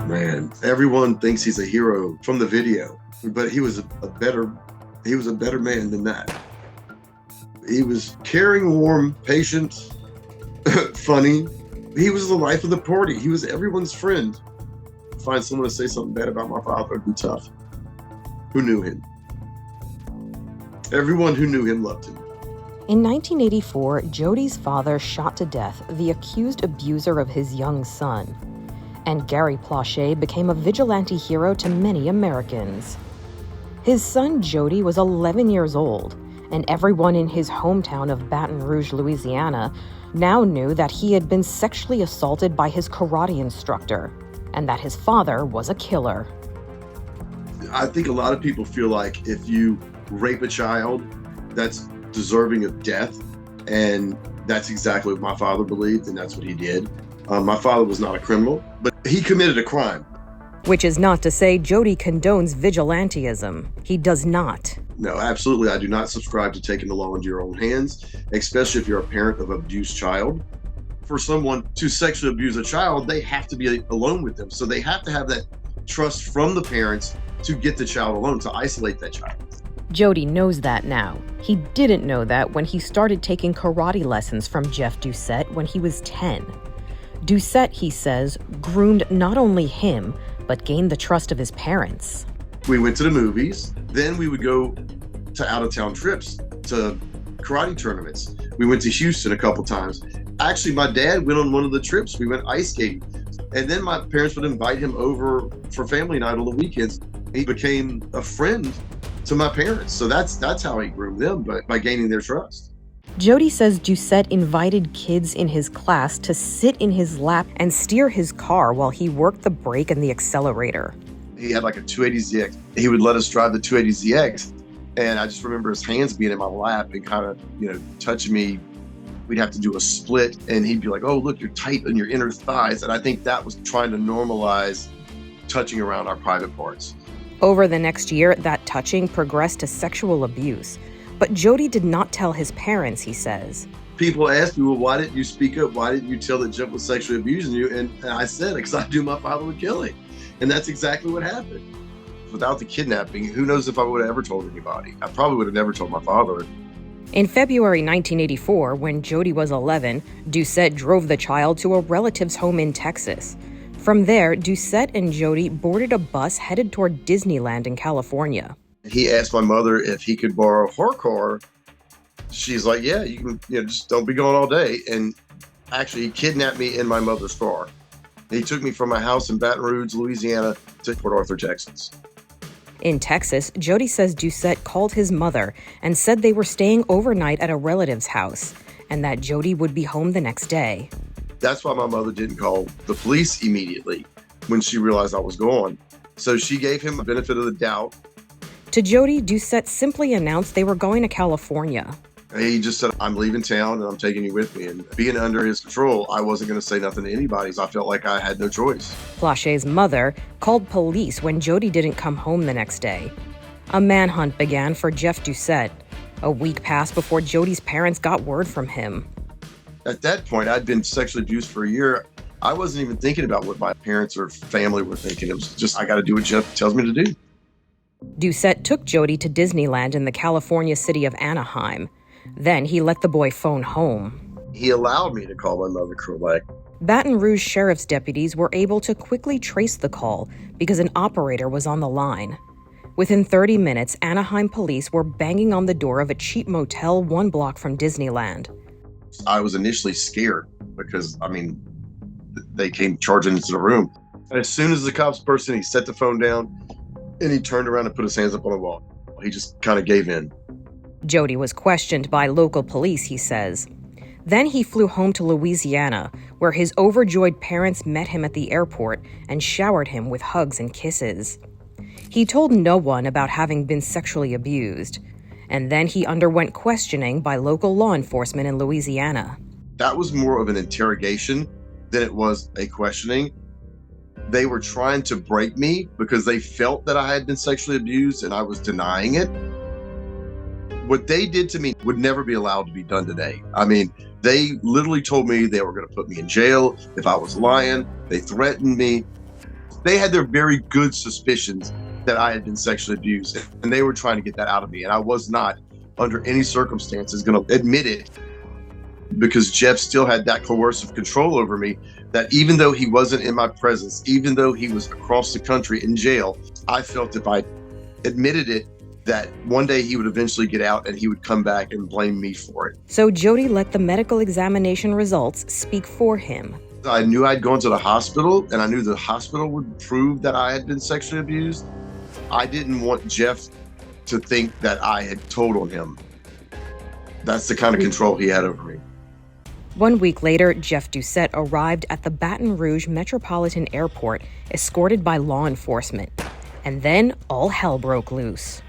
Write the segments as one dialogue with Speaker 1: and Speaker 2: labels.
Speaker 1: Man, everyone thinks he's a hero from the video, but he was a better man than that. He was caring, warm, patient, funny. He was the life of the party. He was everyone's friend. Find someone to say something bad about my father would be tough. Who knew him? Everyone who knew him loved him.
Speaker 2: In 1984, Jody's father shot to death the accused abuser of his young son. And Gary Plauché became a vigilante hero to many Americans. His son Jody was 11 years old, and everyone in his hometown of Baton Rouge, Louisiana, now knew that he had been sexually assaulted by his karate instructor, and that his father was a killer.
Speaker 1: I think a lot of people feel like if you rape a child, that's deserving of death, and that's exactly what my father believed, and that's what he did. My father was not a criminal, but he committed a crime.
Speaker 2: Which is not to say Jody condones vigilantism. He does not.
Speaker 1: No, absolutely. I do not subscribe to taking the law into your own hands, especially if you're a parent of an abused child. For someone to sexually abuse a child, they have to be alone with them. So they have to have that trust from the parents to get the child alone, to isolate that child.
Speaker 2: Jody knows that now. He didn't know that when he started taking karate lessons from Jeff Doucet when he was 10. Doucet, he says, groomed not only him, but gained the trust of his parents.
Speaker 1: We went to the movies. Then we would go to out-of-town trips, to karate tournaments. We went to Houston a couple times. Actually, my dad went on one of the trips. We went ice skating. And then my parents would invite him over for family night on the weekends. He became a friend to my parents. So that's how he groomed them, by gaining their trust.
Speaker 2: Jody says Doucet invited kids in his class to sit in his lap and steer his car while he worked the brake and the accelerator.
Speaker 1: He had like a 280ZX. He would let us drive the 280ZX. And I just remember his hands being in my lap and kind of, touching me. We'd have to do a split and he'd be like, oh, look, you're tight in your inner thighs. And I think that was trying to normalize touching around our private parts.
Speaker 2: Over the next year, that touching progressed to sexual abuse. But Jody did not tell his parents, he says.
Speaker 1: People ask me, well, why didn't you speak up? Why didn't you tell that Jeff was sexually abusing you? And I said, because I knew my father would kill him. And that's exactly what happened. Without the kidnapping, who knows if I would have ever told anybody. I probably would have never told my father.
Speaker 2: In February 1984, when Jody was 11, Doucet drove the child to a relative's home in Texas. From there, Doucet and Jody boarded a bus headed toward Disneyland in California.
Speaker 1: He asked my mother if he could borrow her car. She's like, yeah, you can, just don't be gone all day. And actually, he kidnapped me in my mother's car. He took me from my house in Baton Rouge, Louisiana, to Port Arthur, Texas.
Speaker 2: In Texas, Jody says Doucet called his mother and said they were staying overnight at a relative's house and that Jody would be home the next day.
Speaker 1: That's why my mother didn't call the police immediately when she realized I was gone. So she gave him the benefit of the doubt.
Speaker 2: To Jody, Doucet simply announced they were going to California.
Speaker 1: He just said, I'm leaving town and I'm taking you with me. And being under his control, I wasn't going to say nothing to anybody. So I felt like I had no choice.
Speaker 2: Plauché's mother called police when Jody didn't come home the next day. A manhunt began for Jeff Doucet. A week passed before Jody's parents got word from him.
Speaker 1: At that point, I'd been sexually abused for a year. I wasn't even thinking about what my parents or family were thinking. It was just, I got to do what Jeff tells me to do.
Speaker 2: Doucet took Jody to Disneyland in the California city of Anaheim. Then he let the boy phone home.
Speaker 1: He allowed me to call my mother correct.
Speaker 2: Baton Rouge sheriff's deputies were able to quickly trace the call because an operator was on the line. Within 30 minutes, Anaheim police were banging on the door of a cheap motel 1 block from Disneyland.
Speaker 1: I was initially scared because, they came charging into the room. And as soon as the cops burst in, he set the phone down and he turned around and put his hands up on the wall. He just kind of gave in.
Speaker 2: Jody was questioned by local police, he says. Then he flew home to Louisiana, where his overjoyed parents met him at the airport and showered him with hugs and kisses. He told no one about having been sexually abused. And then he underwent questioning by local law enforcement in Louisiana.
Speaker 1: That was more of an interrogation than it was a questioning. They were trying to break me because they felt that I had been sexually abused and I was denying it. What they did to me would never be allowed to be done today. They literally told me they were going to put me in jail if I was lying. They threatened me. They had their very good suspicions that I had been sexually abused, and they were trying to get that out of me. And I was not, under any circumstances, going to admit it, because Jeff still had that coercive control over me, that even though he wasn't in my presence, even though he was across the country in jail, I felt if I admitted it, that one day he would eventually get out and he would come back and blame me for it.
Speaker 2: So Jody let the medical examination results speak for him.
Speaker 1: I knew I'd gone to the hospital, and I knew the hospital would prove that I had been sexually abused. I didn't want Jeff to think that I had told on him. That's the kind of control he had over me.
Speaker 2: 1 week later, Jeff Doucet arrived at the Baton Rouge Metropolitan Airport, escorted by law enforcement. And then all hell broke loose.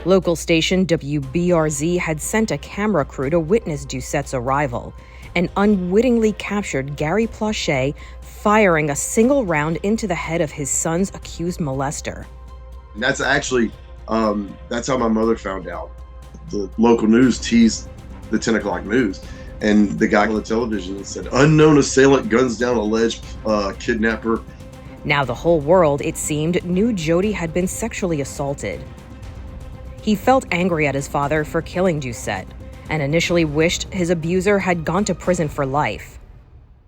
Speaker 2: Local station WBRZ had sent a camera crew to witness Doucet's arrival and unwittingly captured Gary Plauché firing a single round into the head of his son's accused molester.
Speaker 1: That's actually, that's how my mother found out. The local news teased the 10 o'clock news, and the guy on the television said, "Unknown assailant guns down alleged kidnapper."
Speaker 2: Now the whole world, it seemed, knew Jody had been sexually assaulted. He felt angry at his father for killing Doucet and initially wished his abuser had gone to prison for life.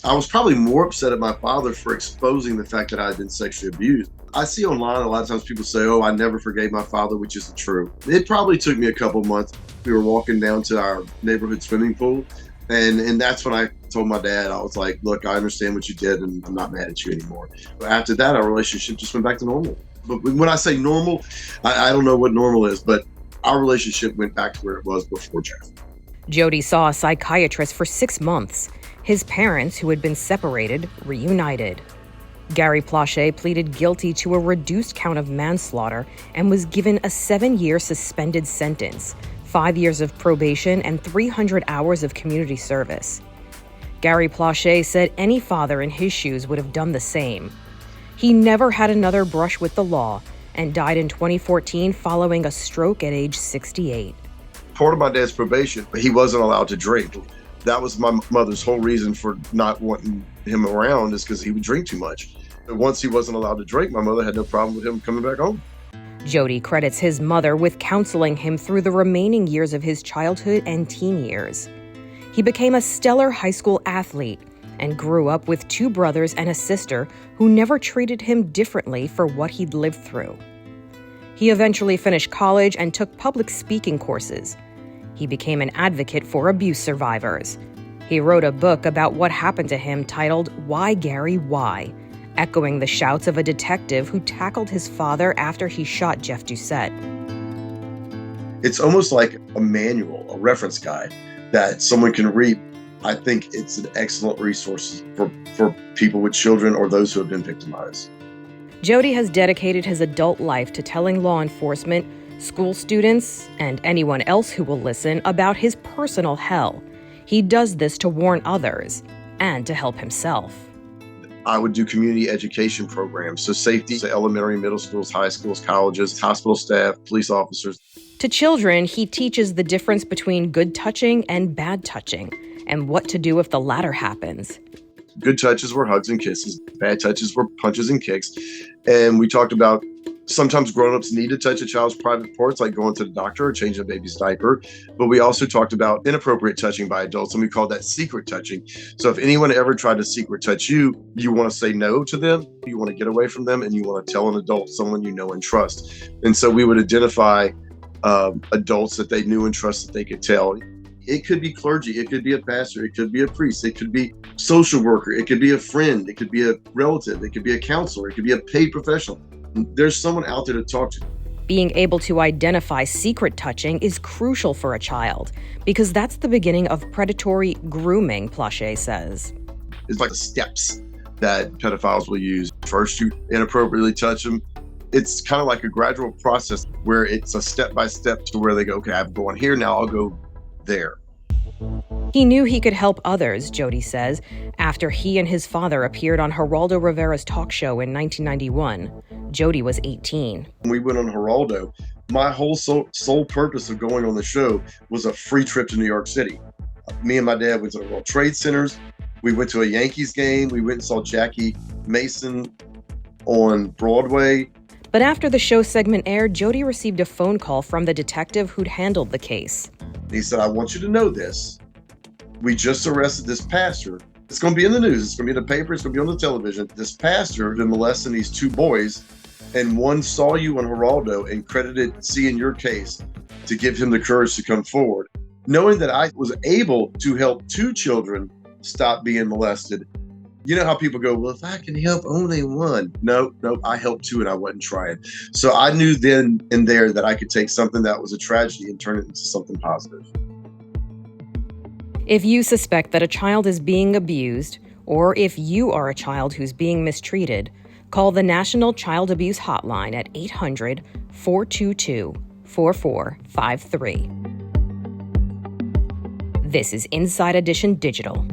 Speaker 1: I was probably more upset at my father for exposing the fact that I had been sexually abused. I see online a lot of times people say, "Oh, I never forgave my father," which isn't true. It probably took me a couple months. We were walking down to our neighborhood swimming pool, and that's when I told my dad, I was like, "Look, I understand what you did, and I'm not mad at you anymore." But after that, our relationship just went back to normal. But when I say normal, I don't know what normal is, but our relationship went back to where it was before Jeff.
Speaker 2: Jody saw a psychiatrist for 6 months. His parents, who had been separated, reunited. Gary Plauché pleaded guilty to a reduced count of manslaughter and was given a 7-year suspended sentence, 5 years of probation, and 300 hours of community service. Gary Plauché said any father in his shoes would have done the same. He never had another brush with the law and died in 2014 following a stroke at age 68.
Speaker 1: Part of my dad's probation, he wasn't allowed to drink. That was my mother's whole reason for not wanting him around, is because he would drink too much. And once he wasn't allowed to drink, my mother had no problem with him coming back home.
Speaker 2: Jody credits his mother with counseling him through the remaining years of his childhood and teen years. He became a stellar high school athlete and grew up with 2 brothers and a sister who never treated him differently for what he'd lived through. He eventually finished college and took public speaking courses. He became an advocate for abuse survivors. He wrote a book about what happened to him titled "Why, Gary, Why?", echoing the shouts of a detective who tackled his father after he shot Jeff Doucet.
Speaker 1: It's almost like a manual, a reference guide that someone can read. I think it's an excellent resource for people with children or those who have been victimized.
Speaker 2: Jody has dedicated his adult life to telling law enforcement, school students, and anyone else who will listen about his personal hell. He does this to warn others and to help himself.
Speaker 1: I would do community education programs, so safety to elementary, middle schools, high schools, colleges, hospital staff, police officers.
Speaker 2: To children, he teaches the difference between good touching and bad touching, and what to do if the latter happens.
Speaker 1: Good touches were hugs and kisses. Bad touches were punches and kicks. And we talked about sometimes grown-ups need to touch a child's private parts, like going to the doctor or changing a baby's diaper. But we also talked about inappropriate touching by adults, and we call that secret touching. So if anyone ever tried to secret touch you, you want to say no to them, you want to get away from them, and you want to tell an adult, someone you know and trust. And so we would identify adults that they knew and trust that they could tell. It could be clergy, it could be a pastor, it could be a priest, it could be social worker, it could be a friend, it could be a relative, it could be a counselor, it could be a paid professional. There's someone out there to talk to.
Speaker 2: Being able to identify secret touching is crucial for a child because that's the beginning of predatory grooming, Plauché says.
Speaker 1: It's like the steps that pedophiles will use. First, you inappropriately touch them. It's kind of like a gradual process where it's a step-by-step to where they go, okay, I'm going here, now I'll go there.
Speaker 2: He knew he could help others, Jody says, after he and his father appeared on Geraldo Rivera's talk show in 1991. Jody was 18.
Speaker 1: When we went on Geraldo, my whole sole purpose of going on the show was a free trip to New York City. Me and my dad went to the World Trade Centers. We went to a Yankees game. We went and saw Jackie Mason on Broadway.
Speaker 2: But after the show segment aired, Jody received a phone call from the detective who'd handled the case.
Speaker 1: He said, I want you to know this. We just arrested this pastor. It's going to be in the news. It's going to be in the paper. It's going to be on the television. This pastor had been molesting these two boys, and one saw you on Geraldo and credited seeing your case to give him the courage to come forward. Knowing that I was able to help two children stop being molested. You know how people go, well, if I can help only one. No, I helped two and I wasn't trying. So I knew then and there that I could take something that was a tragedy and turn it into something positive.
Speaker 2: If you suspect that a child is being abused, or if you are a child who's being mistreated, call the National Child Abuse Hotline at 800-422-4453. This is Inside Edition Digital.